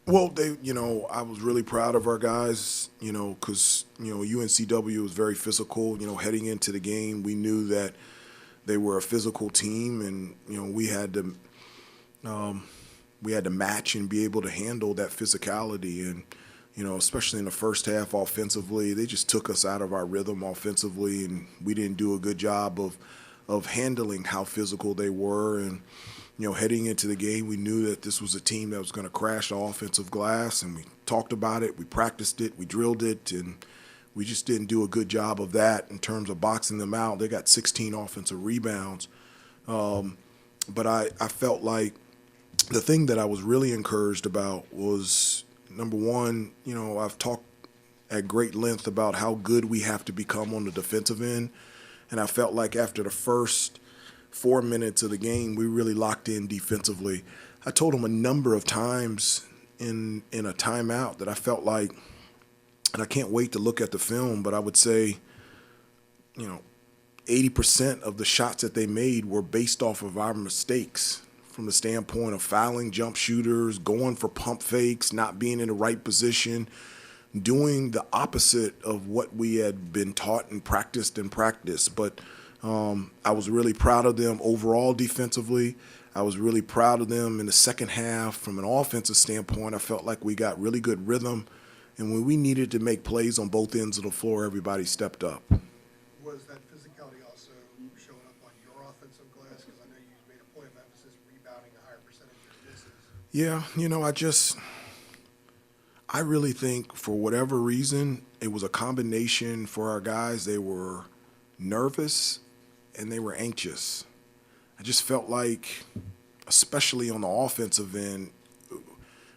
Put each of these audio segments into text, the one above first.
Well, I was really proud of our guys, because, UNCW was very physical. Heading into the game, we knew that they were a physical team, and, we had to match and be able to handle that physicality. And, especially in the first half offensively, they just took us out of our rhythm offensively, and we didn't do a good job of handling how physical they were. And, heading into the game, we knew that this was a team that was going to crash the offensive glass, and we talked about it, we practiced it, we drilled it, and we just didn't do a good job of that in terms of boxing them out. They got 16 offensive rebounds. But I felt like the thing that I was really encouraged about was, number one, I've talked at great length about how good we have to become on the defensive end, and I felt like after the first 4 minutes of the game, we really locked in defensively. I told them a number of times in a timeout that I felt like, and I can't wait to look at the film, but I would say, 80% of the shots that they made were based off of our mistakes from the standpoint of fouling jump shooters, going for pump fakes, not being in the right position, doing the opposite of what we had been taught and practiced. But I was really proud of them overall defensively. I was really proud of them in the second half. From an offensive standpoint, I felt like we got really good rhythm. And when we needed to make plays on both ends of the floor, everybody stepped up. Was that physicality also showing up on your offensive glass? Because I know you made a point of emphasis rebounding a higher percentage of misses. Yeah, I really think for whatever reason, it was a combination for our guys. They were nervous and they were anxious. I just felt like, especially on the offensive end,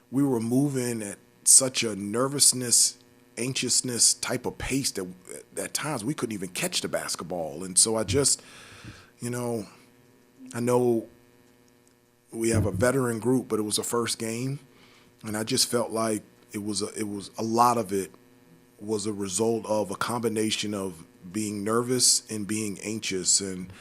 we were moving at such a nervousness, anxiousness type of pace that at times we couldn't even catch the basketball. And so I know we have a veteran group, but it was a first game, and I just felt like it was a lot of it was a result of a combination of being nervous and being anxious. And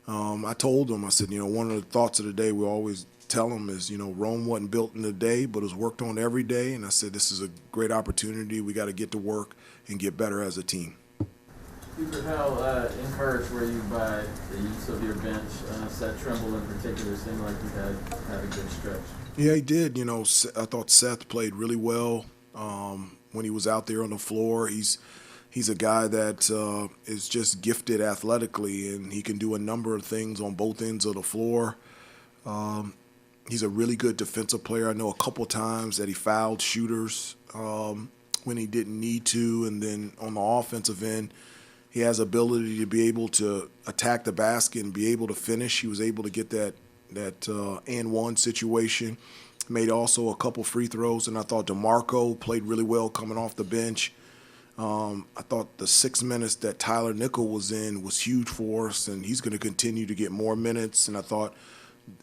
I told them, I said, one of the thoughts of the day we always tell them is, Rome wasn't built in a day, but it was worked on every day. And I said, this is a great opportunity. We got to get to work and get better as a team. Hubert, how encouraged were you by the use of your bench? Seth Trimble in particular seemed like he had a good stretch. Yeah, he did. I thought Seth played really well when he was out there on the floor. He's a guy that is just gifted athletically, and he can do a number of things on both ends of the floor. He's a really good defensive player. I know a couple times that he fouled shooters when he didn't need to, and then on the offensive end, he has ability to be able to attack the basket and be able to finish. He was able to get that and one situation. Made also a couple free throws, and I thought DeMarco played really well coming off the bench. I thought the 6 minutes that Tyler Nickel was in was huge for us, and he's going to continue to get more minutes. And I thought,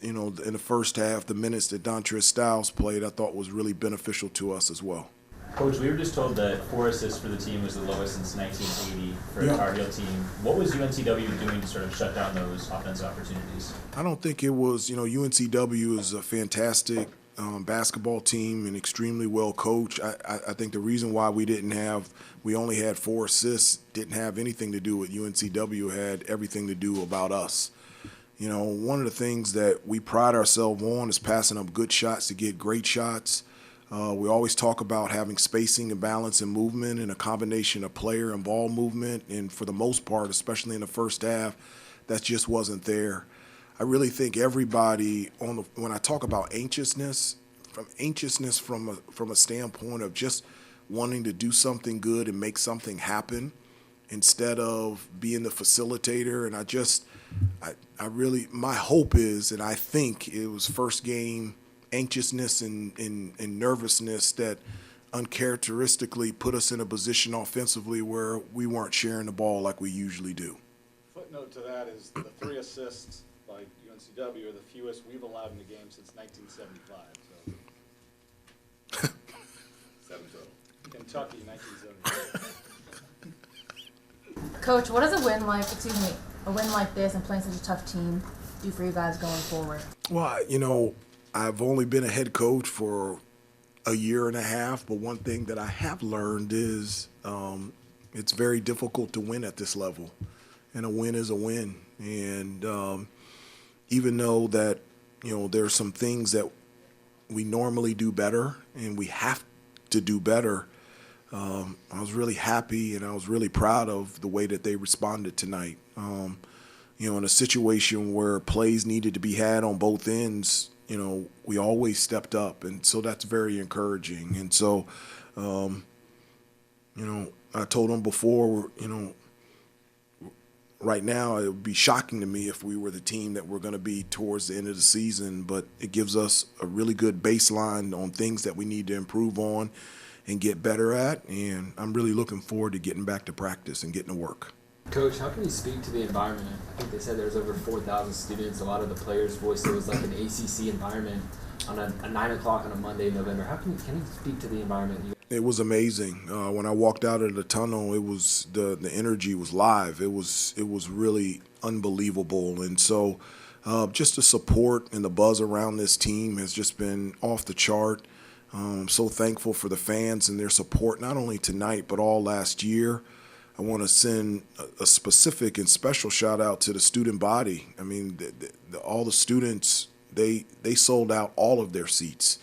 in the first half, the minutes that Dontrez Styles played, I thought was really beneficial to us as well. Coach, we were just told that 4 assists for the team was the lowest since 1980 for a Tar Heel team. What was UNCW doing to sort of shut down those offensive opportunities? I don't think it was, UNCW is a fantastic basketball team and extremely well coached. I think the reason why we only had 4 assists didn't have anything to do with UNCW, had everything to do about us. One of the things that we pride ourselves on is passing up good shots to get great shots. We always talk about having spacing and balance and movement and a combination of player and ball movement. And for the most part, especially in the first half, that just wasn't there. I really think everybody when I talk about anxiousness from a standpoint of just wanting to do something good and make something happen instead of being the facilitator. And I really, my hope is, and I think it was first game anxiousness and nervousness that uncharacteristically put us in a position offensively where we weren't sharing the ball like we usually do. Footnote to that is the 3 assists by UNCW are the fewest we've allowed in the game since 1975. So 7 total. Kentucky, 1975. Coach, what does a win like this and playing such a tough team do for you guys going forward? Well, I've only been a head coach for a year and a half, but one thing that I have learned is it's very difficult to win at this level, and a win is a win. And even though that, there's some things that we normally do better and we have to do better, I was really happy and I was really proud of the way that they responded tonight. In a situation where plays needed to be had on both ends, we always stepped up, and so that's very encouraging. And so, I told them before, right now it would be shocking to me if we were the team that we're going to be towards the end of the season, but it gives us a really good baseline on things that we need to improve on and get better at, and I'm really looking forward to getting back to practice and getting to work. Coach, how can you speak to the environment? I think they said there was over 4,000 students. A lot of the players voiced it was like an ACC environment on a 9 o'clock on a Monday in November. Can you speak to the environment? It was amazing. When I walked out of the tunnel, it was the energy was live. It was really unbelievable, and so just the support and the buzz around this team has just been off the chart. I'm so thankful for the fans and their support, not only tonight but all last year. I want to send a specific and special shout out to the student body. I mean, all the students, they sold out all of their seats.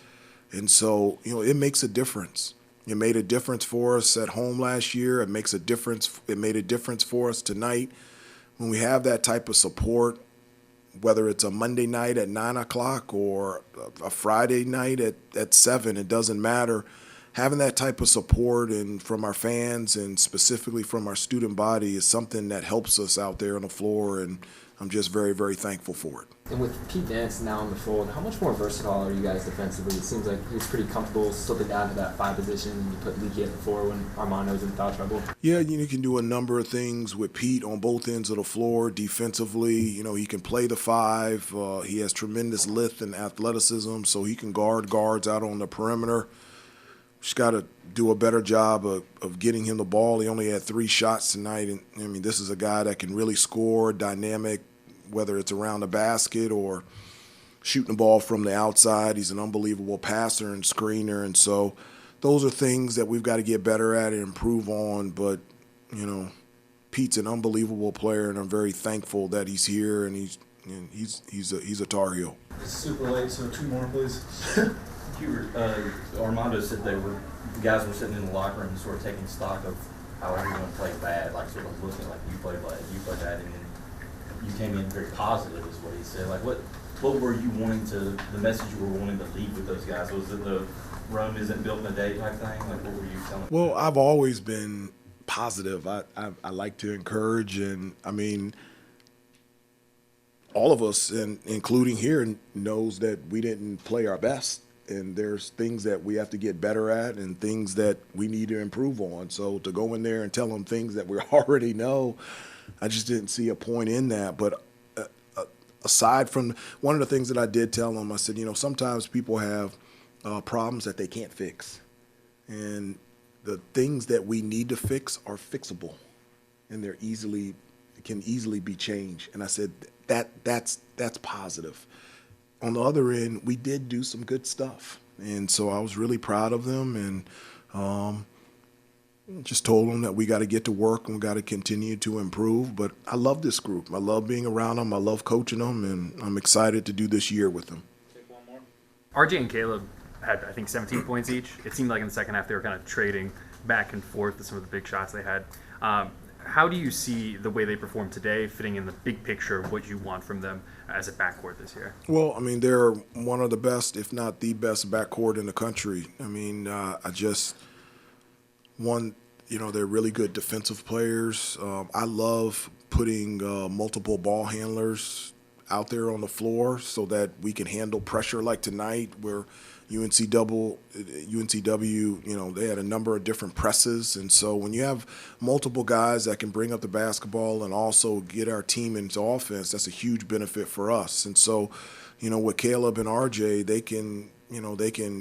And so, it makes a difference. It made a difference for us at home last year. It makes a difference. It made a difference for us tonight. When we have that type of support, whether it's a Monday night at 9 o'clock or a Friday night at 7, it doesn't matter. Having that type of support and from our fans and specifically from our student body is something that helps us out there on the floor, and I'm just very, very thankful for it. And with Pete Nance now on the fold, how much more versatile are you guys defensively? It seems like he's pretty comfortable slipping down to that 5 position, and you put Leaky at the 4 when Armando's in foul trouble. Yeah, you can do a number of things with Pete on both ends of the floor. Defensively, he can play the 5. He has tremendous length and athleticism, so he can guard guards out on the perimeter. Just got to do a better job of getting him the ball. He only had 3 shots tonight, and this is a guy that can really score, dynamic, whether it's around the basket or shooting the ball from the outside. He's an unbelievable passer and screener, and so those are things that we've got to get better at and improve on. But Pete's an unbelievable player, and I'm very thankful that he's here, and he's a Tar Heel. It's super late, so 2 more, please. Armando said the guys were sitting in the locker room sort of taking stock of how everyone played bad, like sort of looking like you played bad, and then you came in very positive is what he said. Like what were you the message you were wanting to leave with those guys? Was it the Rome isn't built in a day type thing? Like what were you telling them? Well, I've always been positive. I like to encourage, and I mean, all of us, and including here, knows that we didn't play our best. And there's things that we have to get better at and things that we need to improve on. So to go in there and tell them things that we already know, I just didn't see a point in that. But aside from one of the things that I did tell them, I said, sometimes people have problems that they can't fix. And the things that we need to fix are fixable, and can easily be changed. And I said, that's positive. On the other end, we did do some good stuff, and so I was really proud of them, and just told them that we got to get to work and we got to continue to improve. But I love this group. I love being around them. I love coaching them, and I'm excited to do this year with them. Take one more. RJ and Caleb had, I think, 17 points each. It seemed like in the second half they were kind of trading back and forth with some of the big shots they had. How do you see the way they performed today fitting in the big picture of what you want from them as a backcourt this year? Well, I mean, they're one of the best, if not the best, backcourt in the country. I mean, they're really good defensive players. I love putting multiple ball handlers out there on the floor so that we can handle pressure like tonight where UNCW, they had a number of different presses. And so when you have multiple guys that can bring up the basketball and also get our team into offense, that's a huge benefit for us. And so, with Caleb and RJ, they can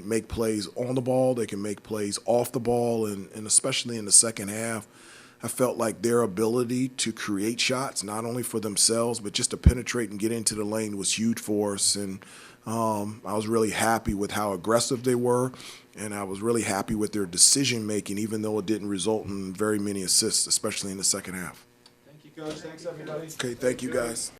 make plays on the ball, they can make plays off the ball, and especially in the second half, I felt like their ability to create shots, not only for themselves, but just to penetrate and get into the lane was huge for us. And I was really happy with how aggressive they were, and I was really happy with their decision-making, even though it didn't result in very many assists, especially in the second half. Thank you, Coach. Thanks, everybody. Okay, thank you, guys.